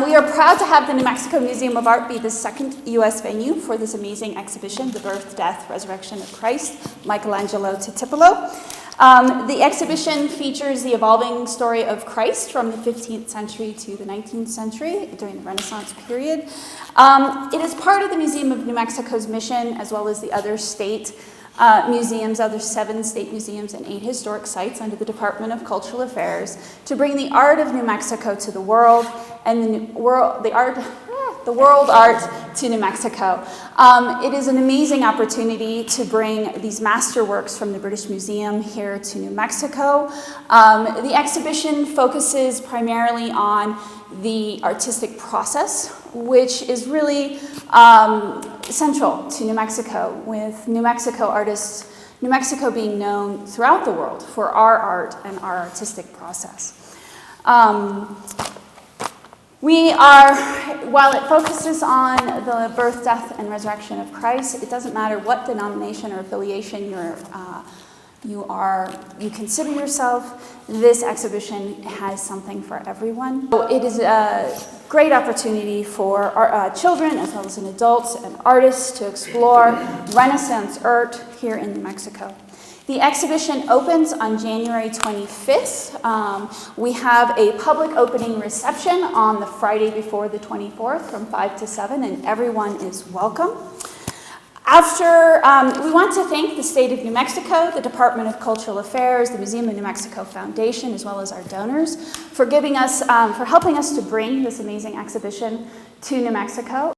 We are proud to have the New Mexico Museum of Art be the second U.S. venue for this amazing exhibition, The Birth, Death, Resurrection of Christ, Michelangelo to Tiepolo. The exhibition features the evolving story of Christ from the 15th century to the 19th century during the Renaissance period. It is part of the Museum of New Mexico's mission, as well as the other state museums, other 7 state museums and 8 historic sites under the Department of Cultural Affairs, to bring the art of New Mexico to the world and the world art to New Mexico. It is an amazing opportunity to bring these masterworks from the British Museum here to New Mexico. The exhibition focuses primarily on the artistic process, which is really central to New Mexico, with New Mexico artists, New Mexico being known throughout the world for our art and our artistic process. While it focuses on the birth, death, and resurrection of Christ, it doesn't matter what denomination or affiliation you consider yourself. This exhibition has something for everyone. So it is a great opportunity for our, children as well as adults and artists to explore Renaissance art here in New Mexico. The exhibition opens on January 25th. We have a public opening reception on the Friday before the 24th from 5 to 7, and everyone is welcome. We want to thank the State of New Mexico, the Department of Cultural Affairs, the Museum of New Mexico Foundation, as well as our donors for helping us to bring this amazing exhibition to New Mexico.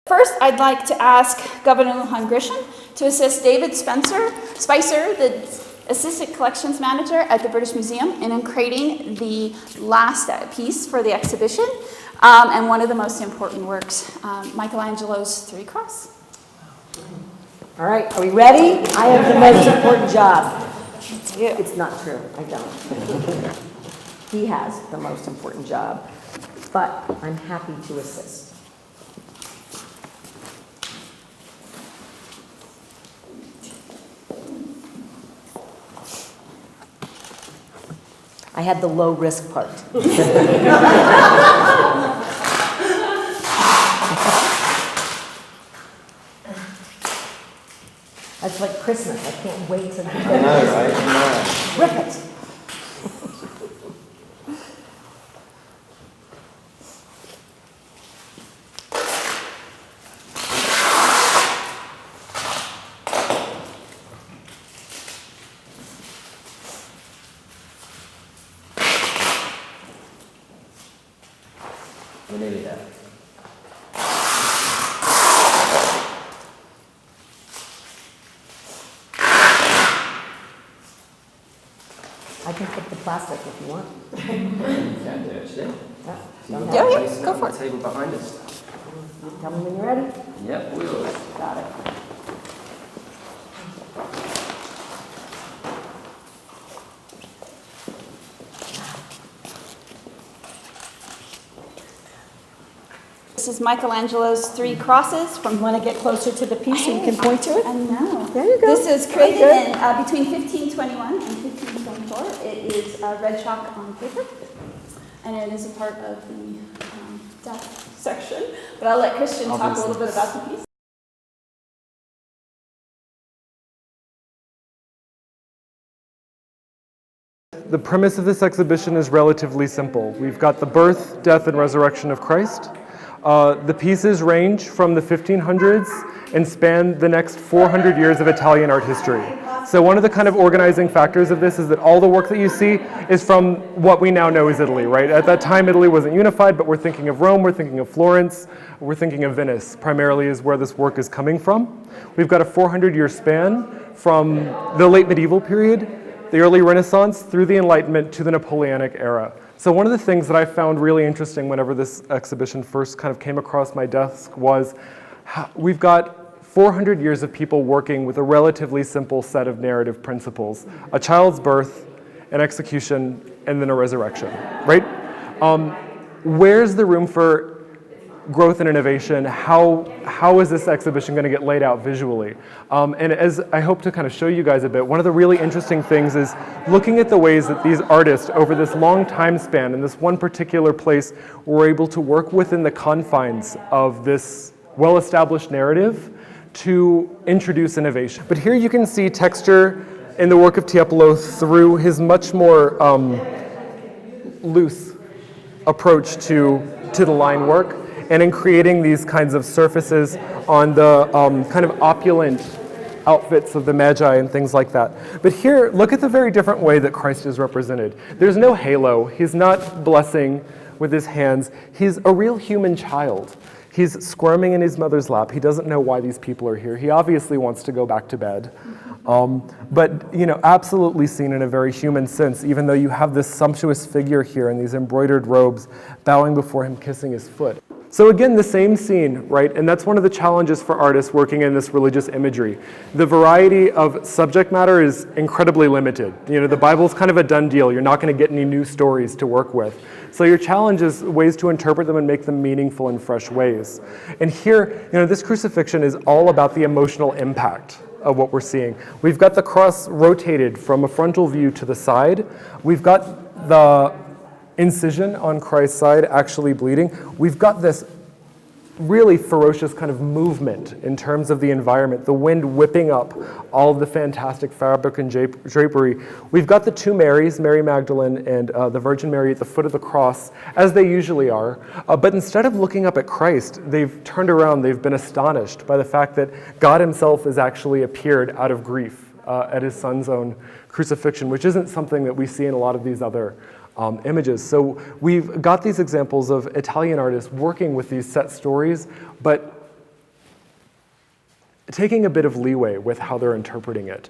First, I'd like to ask Governor Lujan Grisham to assist David Spicer, the Assistant Collections Manager at the British Museum, in creating the last piece for the exhibition, and one of the most important works, Michelangelo's Three Cross. All right, are we ready? I have the most important job. It's not true, I don't. He has the most important job, but I'm happy to assist. I had the low risk part. That's like Christmas. I can't wait to. I know, right? I know. Rip it. We're nearly there. I can put the plastic if you want. You can do it, actually. Yeah, go for it. The table behind us. Tell me when you're ready. Yep, we will. Got it. This is Michelangelo's Three Crosses from. You want to get closer to the piece so you can point to it? I know. There you go. This is created in, between 1521 and 1524. It is red chalk on paper, and it is a part of the death section. But I'll let Christian talk a little bit about the piece. The premise of this exhibition is relatively simple. We've got the birth, death, and resurrection of Christ. The pieces range from the 1500s and span the next 400 years of Italian art history. So one of the kind of organizing factors of this is that all the work that you see is from what we now know as Italy, right? At that time, Italy wasn't unified, but we're thinking of Rome, we're thinking of Florence, we're thinking of Venice, primarily is where this work is coming from. We've got a 400-year span from the late medieval period, the early Renaissance, through the Enlightenment to the Napoleonic era. So one of the things that I found really interesting whenever this exhibition first kind of came across my desk was we've got 400 years of people working with a relatively simple set of narrative principles: a child's birth, an execution, and then a resurrection, right? Where's the room for growth and innovation, how is this exhibition going to get laid out visually? And as I hope to kind of show you guys a bit, one of the really interesting things is looking at the ways that these artists, over this long time span in this one particular place, were able to work within the confines of this well-established narrative to introduce innovation. But here you can see texture in the work of Tiepolo through his much more loose approach to the line work, and in creating these kinds of surfaces on the kind of opulent outfits of the Magi and things like that. But here, look at the very different way that Christ is represented. There's no halo. He's not blessing with his hands. He's a real human child. He's squirming in his mother's lap. He doesn't know why these people are here. He obviously wants to go back to bed. But, you know, absolutely seen in a very human sense, even though you have this sumptuous figure here in these embroidered robes, bowing before him, kissing his foot. So again, the same scene, right? And that's one of the challenges for artists working in this religious imagery. The variety of subject matter is incredibly limited. You know, the Bible's kind of a done deal. You're not going to get any new stories to work with. So your challenge is ways to interpret them and make them meaningful in fresh ways. And here, you know, this crucifixion is all about the emotional impact of what we're seeing. We've got the cross rotated from a frontal view to the side. We've got the incision on Christ's side actually bleeding. We've got this really ferocious kind of movement in terms of the environment, the wind whipping up all of the fantastic fabric and drapery. We've got the two Marys, Mary Magdalene and the Virgin Mary at the foot of the cross, as they usually are. But instead of looking up at Christ, they've turned around, they've been astonished by the fact that God himself has actually appeared out of grief at his son's own crucifixion, which isn't something that we see in a lot of these other images. So we've got these examples of Italian artists working with these set stories, but taking a bit of leeway with how they're interpreting it.